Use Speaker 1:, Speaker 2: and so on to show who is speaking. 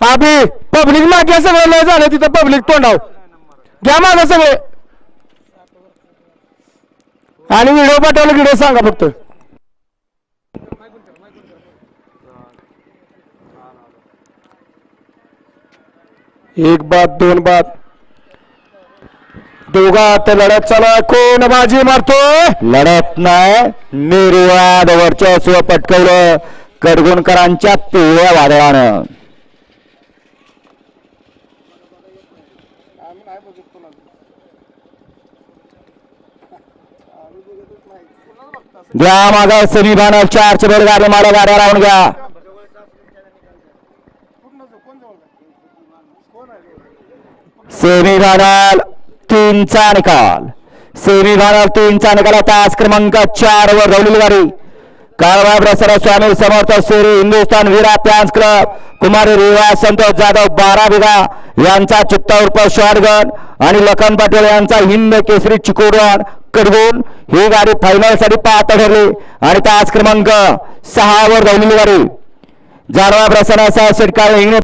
Speaker 1: अभि public मागे सगळं लय झालं तिथं पब्लिक तोंडाव घ्या माझं सगळे आणि व्हिडिओ पाठवला व्हिडिओ सांगा फक्त एक बाद दोन बाद दोघात लढत चालू कोण बाजी मारतोय
Speaker 2: लढत नाही निर्वाद वर्चस्व पटकवलं कडगुणकरांच्या पिवळ्या वादळानं द्या मागा सेमीफायनल 4 बैलगाडी मला गाड्या लावून घ्या सेमीफायनल 3 चा निकाल सेमीफायनल 3 चा निकाल तास क्रमांक 4 वर रवलेली गाडी कारवाई प्रसार स्वामी समर्थ सेरी हिंदुस्थान वीरा फॅन्स क्लब कुमारी रेवा संतोष जाधव 12 बिघा यांचा चित्ता उर्फ शॉटगन आणि लखन पाटील यांचा हिंद केसरी चिकोडवाड कडगुण ही गाडी फायनल साठी पात्र ठरली आणि तास क्रमांक 6 वर रवलेली गाडी जानवा प्रसाराचा षटकार